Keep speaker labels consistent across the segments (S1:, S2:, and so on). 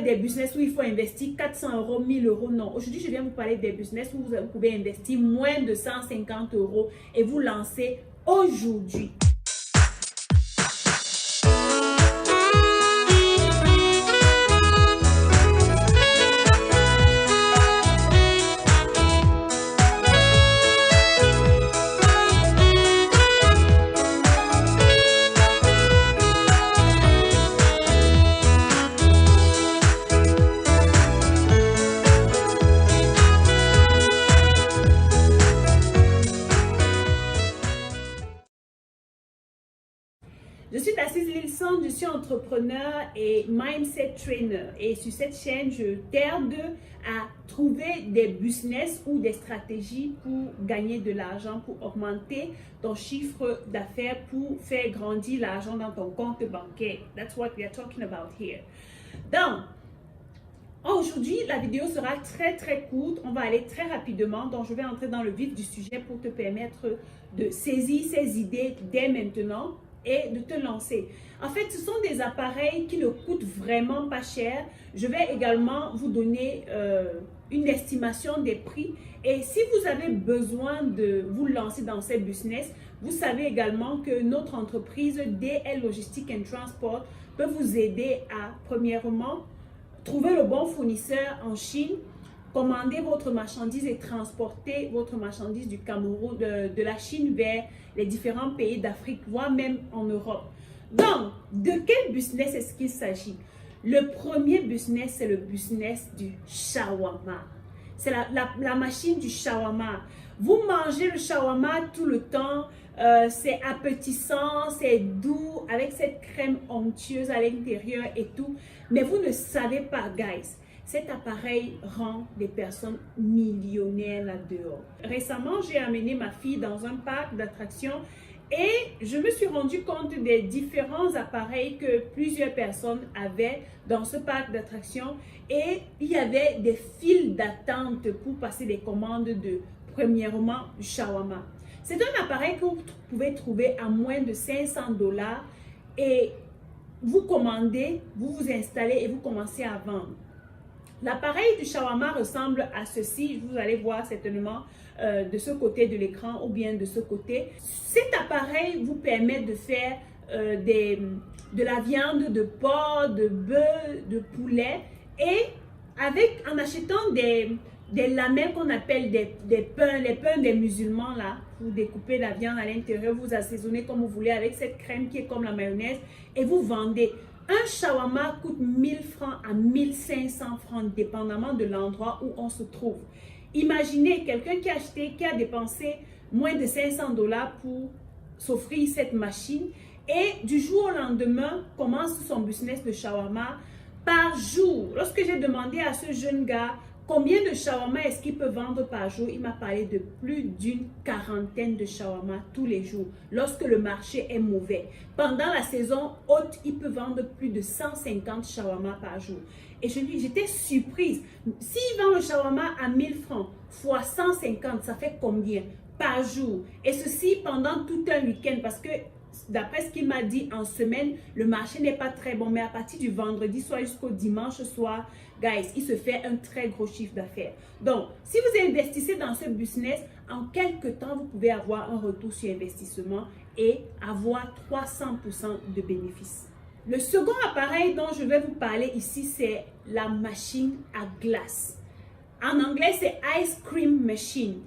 S1: des business où il faut investir 400 euros, 1000 euros. Non, aujourd'hui, je viens vous parler des business où vous pouvez investir moins de 150 euros et vous lancer aujourd'hui. Je suis Tassis Lilson, je suis entrepreneur et mindset trainer. Et sur cette chaîne, je t'aide à trouver des business ou des stratégies pour gagner de l'argent, pour augmenter ton chiffre d'affaires, pour faire grandir l'argent dans ton compte bancaire. That's what we are talking about here. Donc, aujourd'hui, la vidéo sera très courte. On va aller très rapidement. Donc, je vais entrer dans le vif du sujet pour te permettre de saisir ces idées dès maintenant et de te lancer. En fait, ce sont des appareils qui ne coûtent vraiment pas cher. Je vais également vous donner une estimation des prix. Et si vous avez besoin de vous lancer dans ces business, vous savez également que notre entreprise DL Logistique and Transport peut vous aider à, premièrement, trouver le bon fournisseur en Chine, commander votre marchandise et transporter votre marchandise du Cameroun, de la Chine vers les différents pays d'Afrique, voire même en Europe. Donc, de quel business est-ce qu'il s'agit? Le premier business, c'est le business du shawarma. C'est la machine du shawarma. Vous mangez le shawarma tout le temps, c'est appétissant, c'est doux, avec cette crème onctueuse à l'intérieur et tout. Mais vous ne savez pas, guys. Cet appareil rend des personnes millionnaires là-dehors. Récemment, j'ai amené ma fille dans un parc d'attractions et je me suis rendu compte des différents appareils que plusieurs personnes avaient dans ce parc d'attractions et il y avait des files d'attente pour passer des commandes de, premièrement, du shawarma. C'est un appareil que vous pouvez trouver à moins de 500 $ et vous commandez, vous vous installez et vous commencez à vendre. L'appareil du shawarma ressemble à ceci, vous allez voir certainement de ce côté de l'écran ou bien de ce côté. Cet appareil vous permet de faire de la viande de porc, de bœuf, de poulet et en achetant des lamelles qu'on appelle les pains des musulmans là, vous découpez la viande à l'intérieur, vous assaisonnez comme vous voulez avec cette crème qui est comme la mayonnaise et vous vendez. Un shawarma coûte 1000 francs à 1500 francs, dépendamment de l'endroit où on se trouve. Imaginez quelqu'un qui a dépensé moins de 500 $ pour s'offrir cette machine et du jour au lendemain commence son business de shawarma par jour. Lorsque j'ai demandé à ce jeune gars combien de shawarma est-ce qu'il peut vendre par jour, il m'a parlé de plus d'une quarantaine de shawarma tous les jours lorsque le marché est mauvais. Pendant la saison haute, il peut vendre plus de 150 shawarma par jour. Et j'étais surprise. S'il vend le shawarma à 1000 francs fois 150, ça fait combien par jour? Et ceci pendant tout un week-end parce que d'après ce qu'il m'a dit, en semaine, le marché n'est pas très bon, mais à partir du vendredi soir jusqu'au dimanche soir, guys, il se fait un très gros chiffre d'affaires. Donc, si vous investissez dans ce business, en quelques temps, vous pouvez avoir un retour sur investissement et avoir 300% de bénéfices. Le second appareil dont je vais vous parler ici, c'est la machine à glace. En anglais, c'est Ice Cream Machine.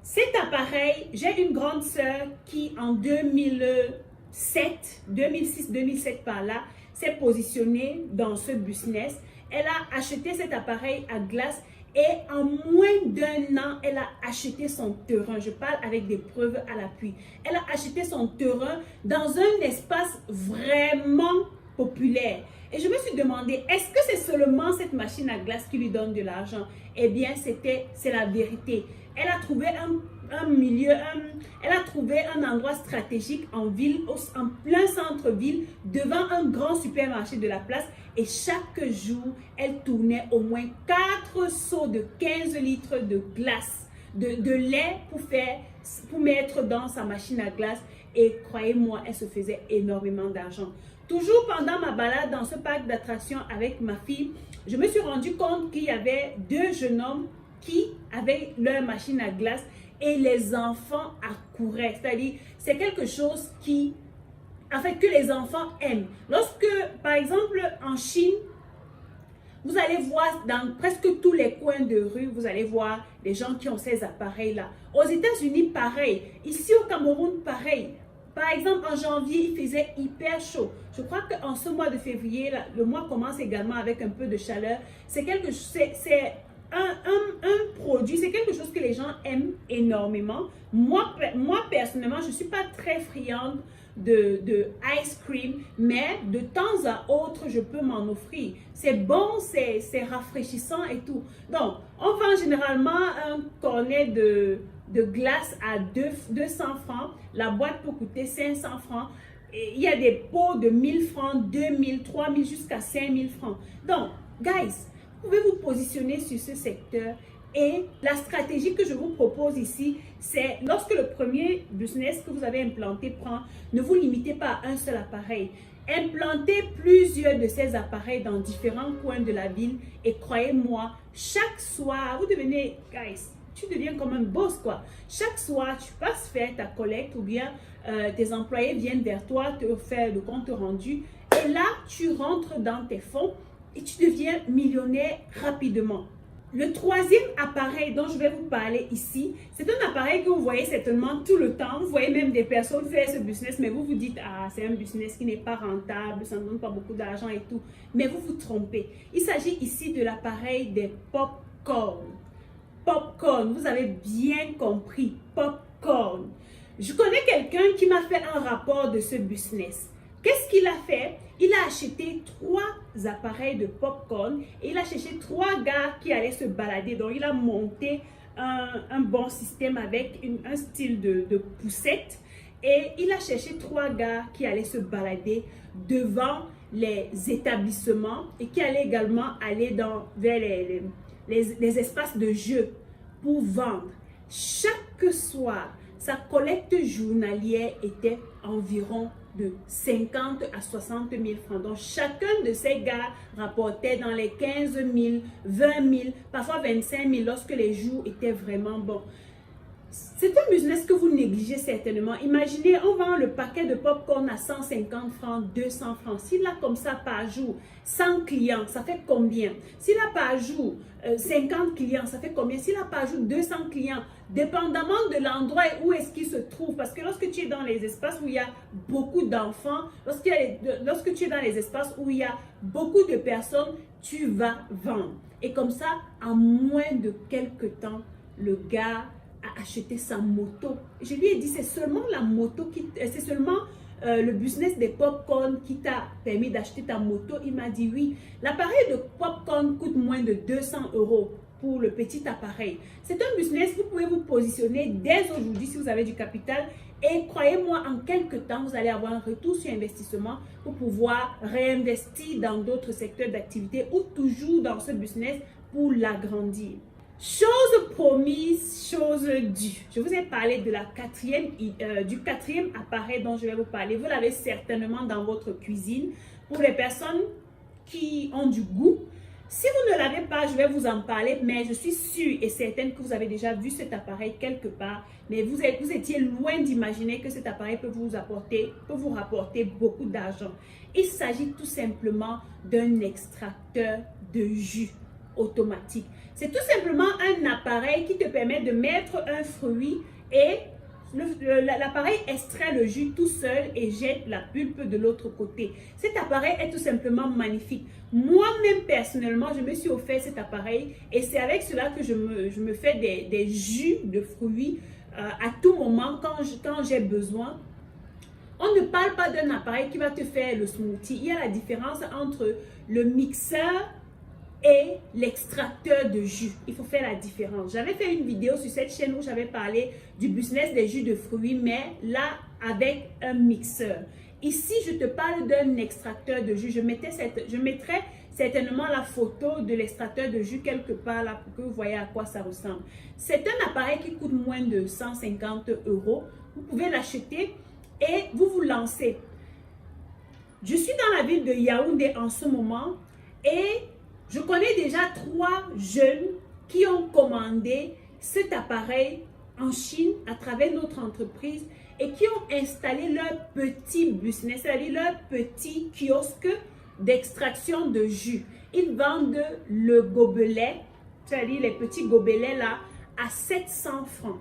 S1: Cet appareil, j'ai une grande sœur qui en 2006-2007 par là, s'est positionnée dans ce business. Elle a acheté cet appareil à glace et en moins d'un an, elle a acheté son terrain. Je parle avec des preuves à l'appui. Elle a acheté son terrain dans un espace vraiment populaire. Et je me suis demandé, est-ce que c'est seulement cette machine à glace qui lui donne de l'argent? Eh bien, c'est la vérité. Elle a trouvé un milieu, elle a trouvé un endroit stratégique en ville, en plein centre-ville, devant un grand supermarché de la place. Et chaque jour, elle tournait au moins 4 seaux de 15 litres de glace, de lait pour mettre dans sa machine à glace. et croyez-moi, elle se faisait énormément d'argent. Toujours pendant ma balade dans ce parc d'attractions avec ma fille, je me suis rendu compte qu'il y avait deux jeunes hommes qui avaient leur machine à glace et les enfants accouraient. C'est-à-dire, c'est quelque chose qui, en fait, que les enfants aiment. Lorsque, par exemple, en Chine, vous allez voir dans presque tous les coins de rue, vous allez voir des gens qui ont ces appareils-là. Aux États-Unis, pareil. Ici au Cameroun, pareil. Par exemple, en janvier, il faisait hyper chaud. Je crois qu'en ce mois de février, là, le mois commence également avec un peu de chaleur. C'est un produit, c'est quelque chose que les gens aiment énormément. Moi personnellement, je ne suis pas très friande de ice cream, mais de temps à autre, je peux m'en offrir. C'est bon, c'est rafraîchissant et tout. Donc, on vend généralement un cornet de glace à 200 francs. La boîte peut coûter 500 francs. Et il y a des pots de 1000 francs, 2000, 3000 jusqu'à 5000 francs. Donc, guys, vous pouvez vous positionner sur ce secteur. Et la stratégie que je vous propose ici, c'est lorsque le premier business que vous avez implanté prend, ne vous limitez pas à un seul appareil. Implantez plusieurs de ces appareils dans différents coins de la ville et croyez-moi, chaque soir, vous devenez, guys, tu deviens comme un boss quoi. Chaque soir, tu passes faire ta collecte ou bien tes employés viennent vers toi te faire le compte rendu et là, tu rentres dans tes fonds et tu deviens millionnaire rapidement. Le troisième appareil dont je vais vous parler ici, c'est un appareil que vous voyez certainement tout le temps. Vous voyez même des personnes faire ce business, mais vous vous dites, ah, c'est un business qui n'est pas rentable, ça ne donne pas beaucoup d'argent et tout. Mais vous vous trompez. Il s'agit ici de l'appareil des pop-corn. Popcorn, vous avez bien compris, popcorn. Je connais quelqu'un qui m'a fait un rapport de ce business. Qu'est-ce qu'il a fait? Il a acheté 3 appareils de popcorn et il a cherché 3 gars qui allaient se balader. Donc, il a monté un bon système avec un style de poussette et il a cherché 3 gars qui allaient se balader devant les établissements et qui allaient également aller vers les espaces de jeu pour vendre. Chaque soir, sa collecte journalière était environ de 50 à 60 000 francs. Donc, chacun de ces gars rapportait dans les 15 000, 20 000, parfois 25 000 lorsque les jours étaient vraiment bons. C'est un business que vous négligez certainement. Imaginez, on vend le paquet de popcorn à 150 francs, 200 francs. S'il a comme ça par jour 100 clients, ça fait combien? S'il a par jour 50 clients, ça fait combien? S'il a par jour 200 clients, dépendamment de l'endroit où est-ce qu'il se trouve. Parce que lorsque tu es dans les espaces où il y a beaucoup d'enfants, lorsque tu es dans les espaces où il y a beaucoup de personnes, tu vas vendre. Et comme ça, en moins de quelques temps, le gars a acheté sa moto. Je lui ai dit, c'est seulement la moto, c'est seulement le business des popcorn qui t'a permis d'acheter ta moto. Il m'a dit oui. L'appareil de popcorn coûte moins de 200 € pour le petit appareil. C'est un business, vous pouvez vous positionner dès aujourd'hui si vous avez du capital. Et croyez-moi, en quelques temps, vous allez avoir un retour sur investissement pour pouvoir réinvestir dans d'autres secteurs d'activité ou toujours dans ce business pour l'agrandir. Chose promise, chose due. Je vous ai parlé de du quatrième appareil dont je vais vous parler. Vous l'avez certainement dans votre cuisine. Pour les personnes qui ont du goût, si vous ne l'avez pas, je vais vous en parler, mais je suis sûre et certaine que vous avez déjà vu cet appareil quelque part. Mais vous étiez loin d'imaginer que cet appareil peut vous rapporter beaucoup d'argent. Il s'agit tout simplement d'un extracteur de jus automatique. C'est tout simplement un appareil qui te permet de mettre un fruit et l'appareil extrait le jus tout seul et jette la pulpe de l'autre côté. Cet appareil est tout simplement magnifique. Moi-même, personnellement, je me suis offert cet appareil et c'est avec cela que je me fais des jus de fruits à tout moment quand j'ai besoin. On ne parle pas d'un appareil qui va te faire le smoothie. Il y a la différence entre le mixeur et l'extracteur de jus. Il faut faire la différence. J'avais fait une vidéo sur cette chaîne où j'avais parlé du business des jus de fruits, mais là, avec un mixeur. Ici, je te parle d'un extracteur de jus. Je mettrai certainement la photo de l'extracteur de jus quelque part là pour que vous voyez à quoi ça ressemble. C'est un appareil qui coûte moins de 150 €. Vous pouvez l'acheter et vous vous lancez. Je suis dans la ville de Yaoundé en ce moment et je connais déjà 3 jeunes qui ont commandé cet appareil en Chine à travers notre entreprise et qui ont installé leur petit business, c'est-à-dire leur petit kiosque d'extraction de jus. Ils vendent le gobelet, c'est-à-dire les petits gobelets là, à 700 francs.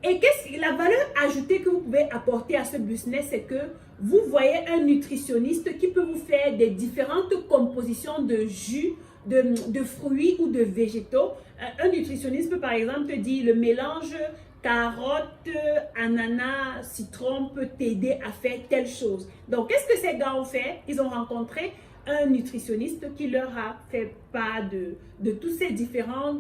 S1: Et la valeur ajoutée que vous pouvez apporter à ce business, c'est que vous voyez un nutritionniste qui peut vous faire des différentes compositions de jus, de fruits ou de végétaux. Un nutritionniste peut par exemple te dire le mélange carotte, ananas, citron peut t'aider à faire telle chose. Donc, qu'est-ce que ces gars ont fait? Ils ont rencontré un nutritionniste qui leur a fait part de tous ces différents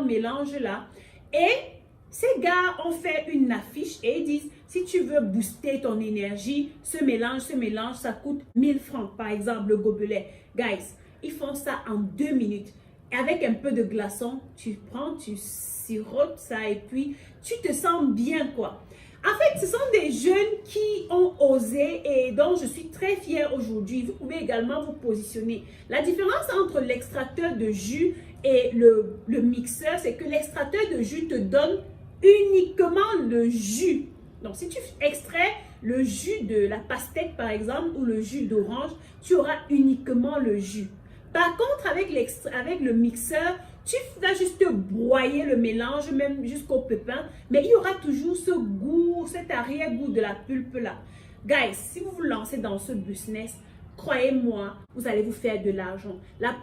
S1: mélanges-là. Et ces gars ont fait une affiche et ils disent, si tu veux booster ton énergie, ce mélange, ça coûte 1000 francs, par exemple, le gobelet. Guys, ils font ça en 2 minutes. Avec un peu de glaçon, tu prends, tu sirotes ça et puis tu te sens bien, quoi. En fait, ce sont des jeunes qui ont osé et dont je suis très fière aujourd'hui. Vous pouvez également vous positionner. La différence entre l'extracteur de jus et le mixeur, c'est que l'extracteur de jus te donne uniquement le jus. Donc, si tu extrais le jus de la pastèque, par exemple, ou le jus d'orange, tu auras uniquement le jus. Par contre, avec le mixeur, tu vas juste broyer le mélange, même jusqu'au pépin, mais il y aura toujours ce goût, cet arrière-goût de la pulpe là. Guys, si vous vous lancez dans ce business, croyez-moi, vous allez vous faire de l'argent. La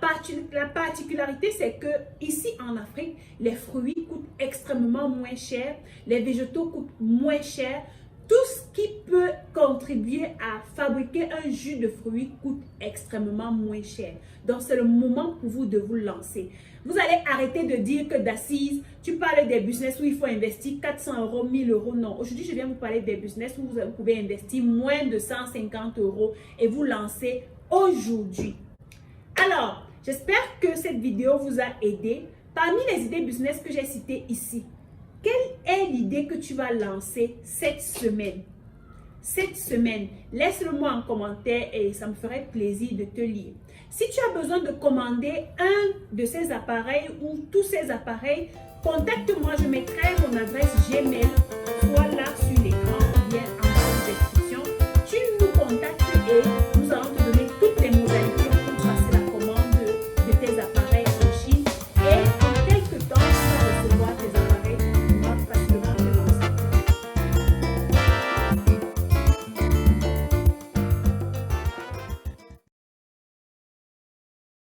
S1: particularité, c'est que ici en Afrique, les fruits coûtent extrêmement moins cher, les végétaux coûtent moins cher. Tout ce qui peut contribuer à fabriquer un jus de fruits coûte extrêmement moins cher. Donc, c'est le moment pour vous de vous lancer. Vous allez arrêter de dire que d'assises, tu parles des business où il faut investir 400 euros, 1000 euros. Non, aujourd'hui, je viens vous parler des business où vous pouvez investir moins de 150 euros et vous lancer aujourd'hui. Alors, j'espère que cette vidéo vous a aidé. Parmi les idées business que j'ai citées ici, quelle est l'idée que tu vas lancer cette semaine? Cette semaine, laisse-le-moi en commentaire et ça me ferait plaisir de te lire. Si tu as besoin de commander un de ces appareils ou tous ces appareils, contacte-moi, je mettrai mon adresse Gmail, soit là